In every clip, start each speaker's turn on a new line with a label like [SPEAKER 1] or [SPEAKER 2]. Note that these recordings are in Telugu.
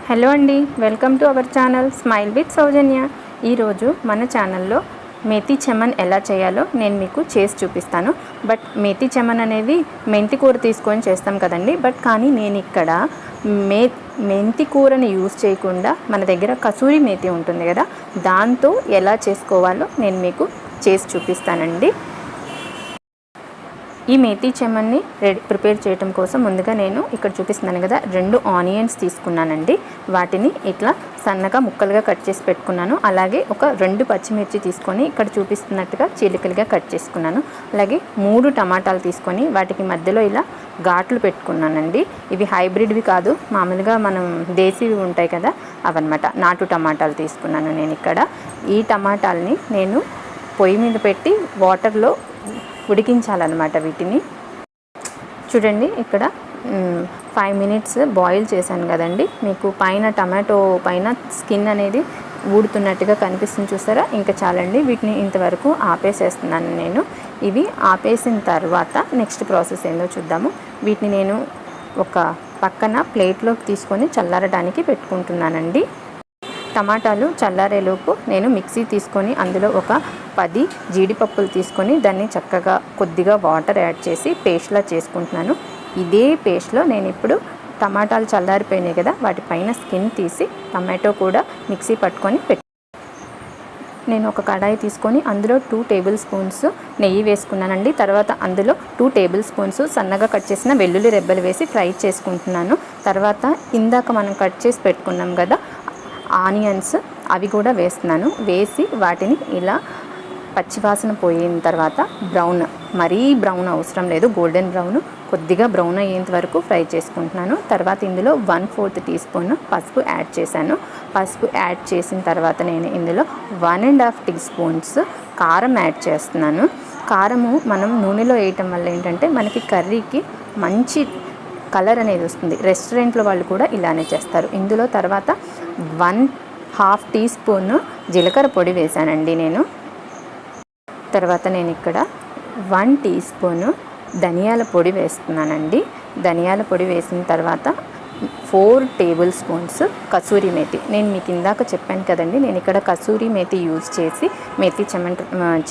[SPEAKER 1] హలో అండి, welcome to our channel smile with Soujanya. ఈరోజు మన ఛానల్లో మేథీ చమన్ ఎలా చేయాలో నేను మీకు చేసి చూపిస్తాను. బట్ మేథీ చమన్ అనేది మెంతి కూర తీసుకొని చేస్తాం కదండి. కానీ నేను ఇక్కడ మెంతి కూరని యూజ్ చేయకుండా మన దగ్గర కసూరి మేథి ఉంటుంది కదా, దాంతో ఎలా చేసుకోవాలో నేను మీకు చేసి చూపిస్తానండి. ఈ మేథీ చమన్ని ప్రిపేర్ చేయడం కోసం ముందుగా నేను ఇక్కడ చూపిస్తున్నాను కదా, 2 ఆనియన్స్ తీసుకున్నానండి. వాటిని ఇట్లా సన్నగా ముక్కలుగా కట్ చేసి పెట్టుకున్నాను. అలాగే ఒక 2 పచ్చిమిర్చి తీసుకొని ఇక్కడ చూపిస్తున్నట్టుగా చీలికలుగా కట్ చేసుకున్నాను. అలాగే 3 టమాటాలు తీసుకొని వాటికి మధ్యలో ఇలా ఘాట్లు పెట్టుకున్నానండి. ఇవి హైబ్రిడ్వి కాదు, మామూలుగా మనం దేశీవి ఉంటాయి కదా, అవన్నమాట. నాటు టమాటాలు తీసుకున్నాను నేను ఇక్కడ. ఈ టమాటాలని నేను పొయ్యి మీద పెట్టి వాటర్లో ఉడికించాలన్నమాట. వీటిని చూడండి, ఇక్కడ 5 మినిట్స్ బాయిల్ చేశాను కదండి. మీకు పైన టమాటో పైన స్కిన్ అనేది ఊడుతున్నట్టుగా కనిపిస్తుంది, చూసారా? ఇంకా చాలండి, వీటిని ఇంతవరకు ఆపేసేస్తున్నాను నేను. ఇవి ఆపేసిన తర్వాత నెక్స్ట్ ప్రాసెస్ ఏందో చూద్దాము. వీటిని నేను ఒక పక్కన ప్లేట్లోకి తీసుకొని చల్లారడానికి పెట్టుకుంటున్నానండి. టమాటాలు చల్లారేలోపు నేను మిక్సీ తీసుకొని అందులో ఒక 10 జీడిపప్పులు తీసుకొని దాన్ని చక్కగా కొద్దిగా వాటర్ యాడ్ చేసి పేస్ట్లా చేసుకుంటున్నాను. ఇదే పేస్ట్లో నేను ఇప్పుడు టమాటాలు చల్లారిపోయినాయి కదా, వాటిపైన స్కిన్ తీసి టమాటో కూడా మిక్సీ పట్టుకొని నేను ఒక కడాయి తీసుకొని అందులో 2 టేబుల్ స్పూన్స్ నెయ్యి వేసుకున్నానండి. తర్వాత అందులో 2 టేబుల్ స్పూన్స్ సన్నగా కట్ చేసిన వెల్లుల్లి రెబ్బలు వేసి ఫ్రై చేసుకుంటున్నాను. తర్వాత ఇందాక మనం కట్ చేసి పెట్టుకున్నాం కదా ఆనియన్స్, అవి కూడా వేస్తున్నాను. వేసి వాటిని ఇలా పచ్చివాసన పోయిన తర్వాత మరీ బ్రౌన్ అవసరం లేదు, గోల్డెన్ బ్రౌన్, కొద్దిగా బ్రౌన్ అయ్యేంత వరకు ఫ్రై చేసుకుంటున్నాను. తర్వాత ఇందులో 1/4 టీ స్పూన్ పసుపు యాడ్ చేశాను. పసుపు యాడ్ చేసిన తర్వాత నేను ఇందులో 1.5 టీ స్పూన్స్ కారం యాడ్ చేస్తున్నాను. కారము మనం నూనెలో వేయటం వల్ల ఏంటంటే మనకి కర్రీకి మంచి కలర్ అనేది వస్తుంది. రెస్టారెంట్లో వాళ్ళు కూడా ఇలానే చేస్తారు. ఇందులో తర్వాత 1/2 టీ స్పూన్ జీలకర్ర పొడి వేసానండి నేను. తర్వాత నేను ఇక్కడ 1 టీ స్పూన్ ధనియాల పొడి వేస్తున్నానండి. ధనియాల పొడి వేసిన తర్వాత 4 టేబుల్ స్పూన్స్ కసూరి మేథి. నేను మీకు ఇందాక చెప్పాను కదండి, నేను ఇక్కడ కసూరి మేథి యూజ్ చేసి మేథీ చమన్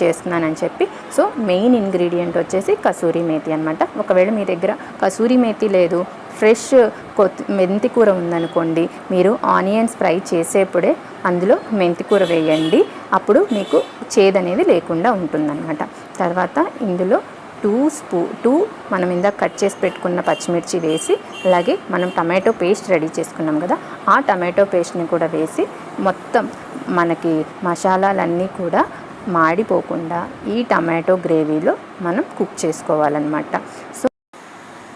[SPEAKER 1] చేస్తున్నానని చెప్పి. సో మెయిన్ ఇంగ్రీడియంట్ వచ్చేసి కసూరి మేథి అనమాట. ఒకవేళ మీ దగ్గర కసూరి మేథి లేదు, ఫ్రెష్ మెంతి కూర ఉందనుకోండి, మీరు ఆనియన్స్ ఫ్రై చేసేప్పుడే అందులో మెంతి కూర వేయండి. అప్పుడు మీకు చేదనేది లేకుండా ఉంటుందన్నమాట. తర్వాత ఇందులో 2 మనం ఇందాక కట్ చేసి పెట్టుకున్న పచ్చిమిర్చి వేసి, అలాగే మనం టమాటో పేస్ట్ రెడీ చేసుకున్నాం కదా, ఆ టమాటో పేస్ట్ని కూడా వేసి మొత్తం మనకి మసాలాలన్నీ కూడా మాడిపోకుండా ఈ టమాటో గ్రేవీలో మనం కుక్ చేసుకోవాలన్నమాట. సో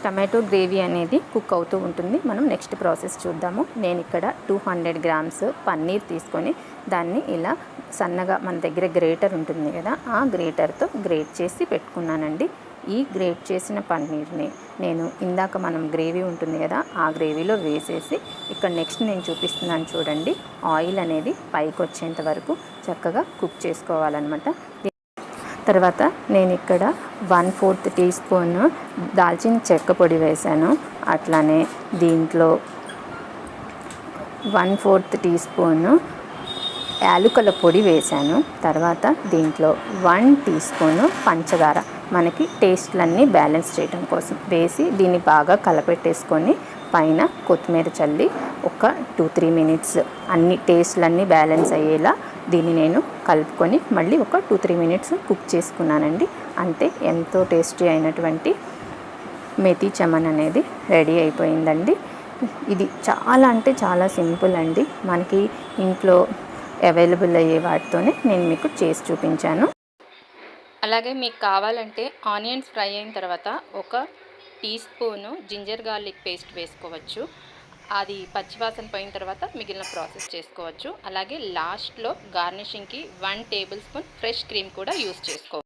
[SPEAKER 1] టమాటో గ్రేవీ అనేది కుక్ అవుతూ ఉంటుంది. మనం నెక్స్ట్ ప్రాసెస్ చూద్దాము. నేను ఇక్కడ 200 గ్రామ్స్ పన్నీర్ తీసుకొని దాన్ని ఇలా సన్నగా, మన దగ్గర గ్రేటర్ ఉంటుంది కదా, ఆ గ్రేటర్తో గ్రేట్ చేసి పెట్టుకున్నానండి. ఈ గ్రేట్ చేసిన పన్నీర్ని నేను ఇందాక మనం గ్రేవీ ఉంటుంది కదా, ఆ గ్రేవీలో వేసేసి ఇక్కడ నెక్స్ట్ నేను చూపిస్తున్నాను చూడండి, ఆయిల్ అనేది పైకి వచ్చేంత వరకు చక్కగా కుక్ చేసుకోవాలన్నమాట. తర్వాత నేను ఇక్కడ 1/4 టీ స్పూన్ దాల్చిన చెక్క పొడి వేశాను. అట్లానే దీంట్లో 1/4 టీ స్పూన్ యాలకుల పొడి వేశాను. తర్వాత దీంట్లో 1 టీ స్పూన్ పంచదార, మనకి టేస్ట్లన్నీ బ్యాలెన్స్ చేయడం కోసం వేసి దీన్ని బాగా కలపెట్టేసుకొని పైన కొత్తిమీర చల్లి ఒక 2-3 మినిట్స్ అన్ని టేస్ట్లన్నీ బ్యాలెన్స్ అయ్యేలా దీన్ని నేను కలుపుకొని మళ్ళీ ఒక 2-3 మినిట్స్ కుక్ చేసుకున్నానండి. అంటే ఎంతో టేస్టీ అయినటువంటి మేథీ చమన్ అనేది రెడీ అయిపోయిందండి. ఇది చాలా అంటే చాలా సింపుల్ అండి. మనకి ఇంట్లో అవైలబుల్ అయ్యే వాటితోనే నేను మీకు చేసి చూపించాను.
[SPEAKER 2] అలాగే మీకు కావాలంటే ఆనియన్స్ ఫ్రై అయిన తర్వాత ఒక teaspoon ginger garlic paste వేసుకోవచ్చు. అది పచ్చివాసన పోయిన తర్వాత మిగిలిన ప్రాసెస్ చేసుకోవచ్చు. అలాగే లాస్ట్లో గార్నిషింగ్కి 1 టేబుల్ స్పూన్ ఫ్రెష్ క్రీమ్ కూడా యూస్ చేసుకోవచ్చు.